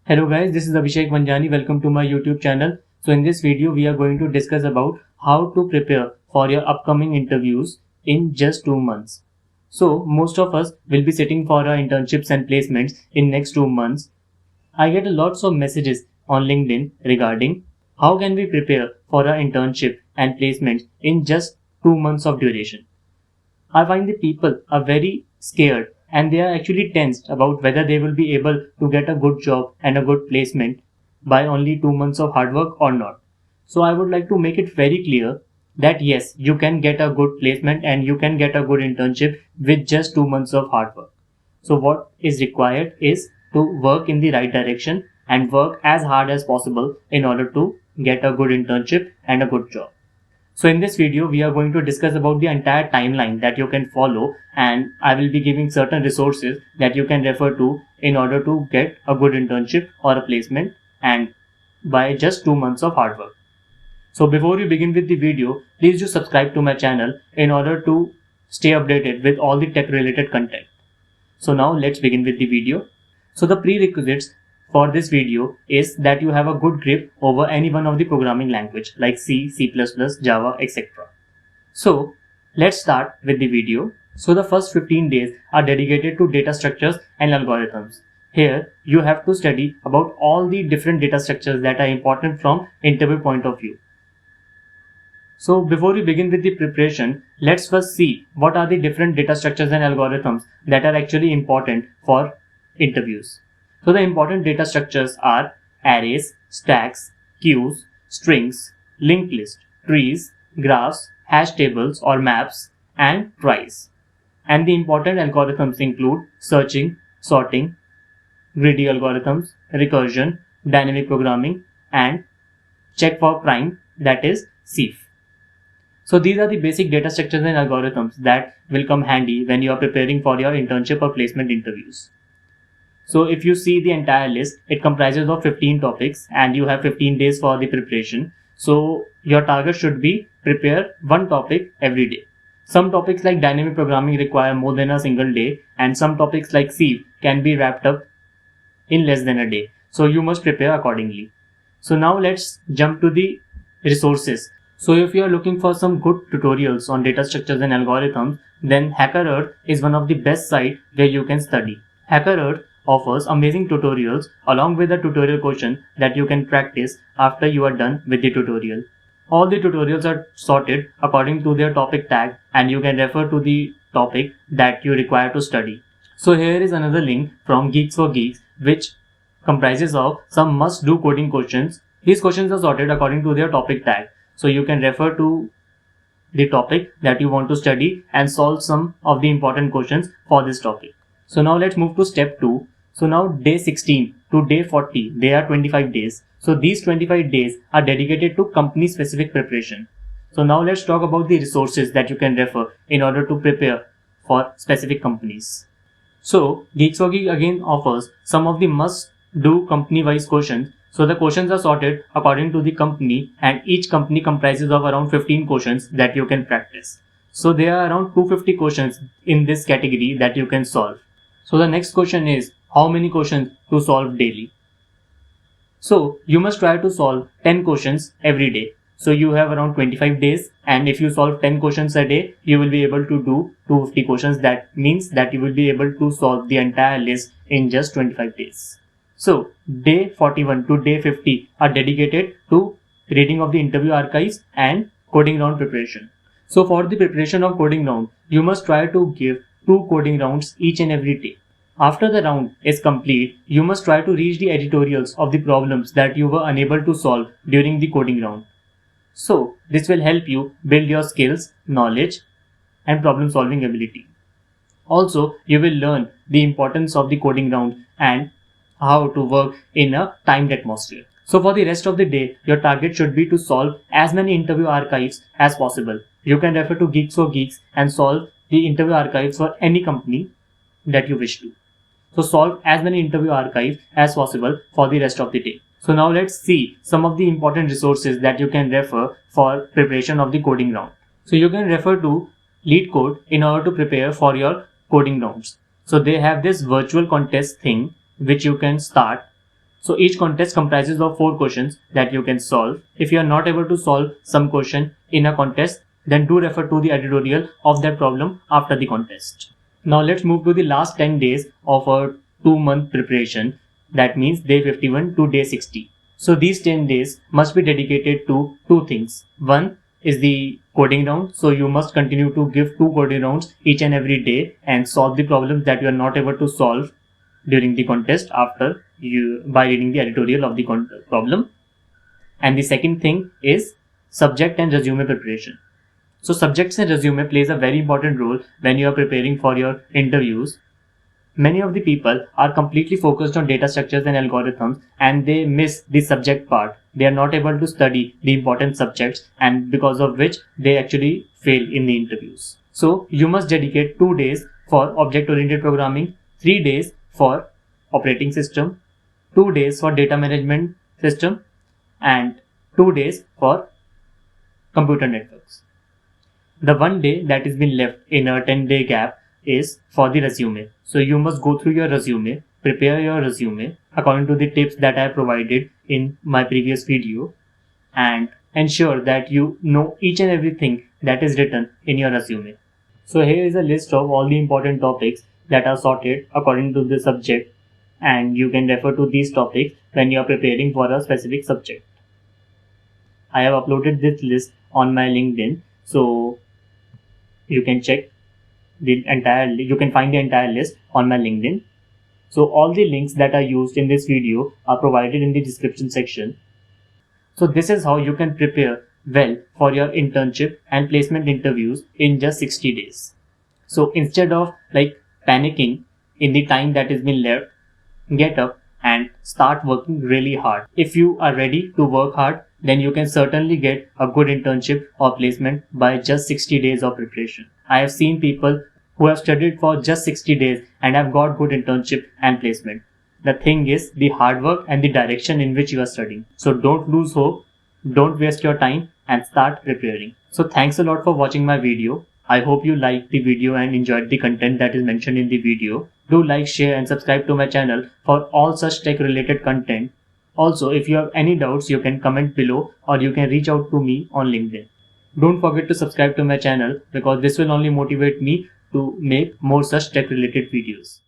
Hello guys, this is Abhishek Manjani. Welcome to my YouTube channel. So in this video, we are going to discuss about how to prepare for your upcoming interviews in just 2 months. So most of us will be sitting for our internships and placements in next 2 months. I get lots of messages on LinkedIn regarding how can we prepare for our internship and placements in just 2 months of duration. I find the people are very scared and they are actually tensed about whether they will be able to get a good job and a good placement by only 2 months of hard work or not. So I would like to make it very clear that yes, you can get a good placement and you can get a good internship with just 2 months of hard work. So what is required is to work in the right direction and work as hard as possible in order to get a good internship and a good job. So in this video, we are going to discuss about the entire timeline that you can follow, and I will be giving certain resources that you can refer to in order to get a good internship or a placement and by just 2 months of hard work. So before we begin with the video, please do subscribe to my channel in order to stay updated with all the tech related content. So now let's begin with the video. So the prerequisites for this video is that you have a good grip over any one of the programming language like C, C++, Java, etc. So let's start with the video. So the first 15 days are dedicated to data structures and algorithms. Here you have to study about all the different data structures that are important from interview point of view. So before we begin with the preparation, let's first see what are the different data structures and algorithms that are actually important for interviews. So the important data structures are arrays, stacks, queues, strings, linked list, trees, graphs, hash tables or maps, and tries. And the important algorithms include searching, sorting, greedy algorithms, recursion, dynamic programming, and check for prime, that is CIF. So these are the basic data structures and algorithms that will come handy when you are preparing for your internship or placement interviews. So if you see the entire list, it comprises of 15 topics and you have 15 days for the preparation. So your target should be prepare one topic every day. Some topics like dynamic programming require more than a single day, and some topics like CIF can be wrapped up in less than a day. So you must prepare accordingly. So now let's jump to the resources. So if you are looking for some good tutorials on data structures and algorithms, then HackerEarth is one of the best sites where you can study. HackerEarth offers amazing tutorials along with a tutorial question that you can practice after you are done with the tutorial. All the tutorials are sorted according to their topic tag and you can refer to the topic that you require to study. So here is another link from Geeks for Geeks, which comprises of some must-do coding questions. These questions are sorted according to their topic tag. So you can refer to the topic that you want to study and solve some of the important questions for this topic. So now let's move to step 2. So now day 16 to day 40, they are 25 days. So these 25 days are dedicated to company specific preparation. So now let's talk about the resources that you can refer in order to prepare for specific companies. So Geeks for Geeks again offers some of the must do company wise questions. So the questions are sorted according to the company and each company comprises of around 15 questions that you can practice. So there are around 250 questions in this category that you can solve. So the next question is how many questions to solve daily. So you must try to solve 10 questions every day. So you have around 25 days and if you solve 10 questions a day, you will be able to do 250 questions. That means that you will be able to solve the entire list in just 25 days. So day 41 to day 50 are dedicated to reading of the interview archives and coding round preparation. So for the preparation of coding round, you must try to give 2 coding rounds each and every day. After the round is complete, you must try to reach the editorials of the problems that you were unable to solve during the coding round. So this will help you build your skills, knowledge, and problem solving ability. Also, you will learn the importance of the coding round and how to work in a timed atmosphere. So for the rest of the day, your target should be to solve as many interview archives as possible. You can refer to Geeks for Geeks and solve the interview archives for any company that you wish to. So solve as many interview archives as possible for the rest of the day. So now let's see some of the important resources that you can refer for preparation of the coding round. So you can refer to LeetCode in order to prepare for your coding rounds. So they have this virtual contest thing which you can start So each contest comprises of 4 questions that you can solve. If you are not able to solve some question in a contest, then do refer to the editorial of that problem after the contest. Now let's move to the last 10 days of a 2-month preparation. That means day 51 to day 60. So these 10 days must be dedicated to 2 things. One is the coding round. So you must continue to give 2 coding rounds each and every day and solve the problems that you are not able to solve during the contest after you by reading the editorial of the problem. And the second thing is subject and resume preparation. So subjects and resume plays a very important role when you are preparing for your interviews. Many of the people are completely focused on data structures and algorithms and they miss the subject part. They are not able to study the important subjects and because of which they actually fail in the interviews. So you must dedicate 2 days for object-oriented programming, 3 days for operating system, 2 days for data management system, and 2 days for computer networks. The 1 day that is been left in a 10-day gap is for the resume. So you must go through your resume, prepare your resume according to the tips that I provided in my previous video and ensure that you know each and everything that is written in your resume. So here is a list of all the important topics that are sorted according to the subject and you can refer to these topics when you are preparing for a specific subject. I have uploaded this list on my LinkedIn, so you can check you can find the entire list on my LinkedIn. So all the links that are used in this video are provided in the description section. So this is how you can prepare well for your internship and placement interviews in just 60 days. So instead of panicking in the time that has been left, get up and start working really hard. If you are ready to work hard, then you can certainly get a good internship or placement by just 60 days of preparation. I have seen people who have studied for just 60 days and have got good internship and placement. The thing is the hard work and the direction in which you are studying. So don't lose hope, don't waste your time and start preparing. So thanks a lot for watching my video. I hope you liked the video and enjoyed the content that is mentioned in the video. Do like, share and subscribe to my channel for all such tech related content. Also, if you have any doubts, you can comment below or you can reach out to me on LinkedIn. Don't forget to subscribe to my channel because this will only motivate me to make more such tech related videos.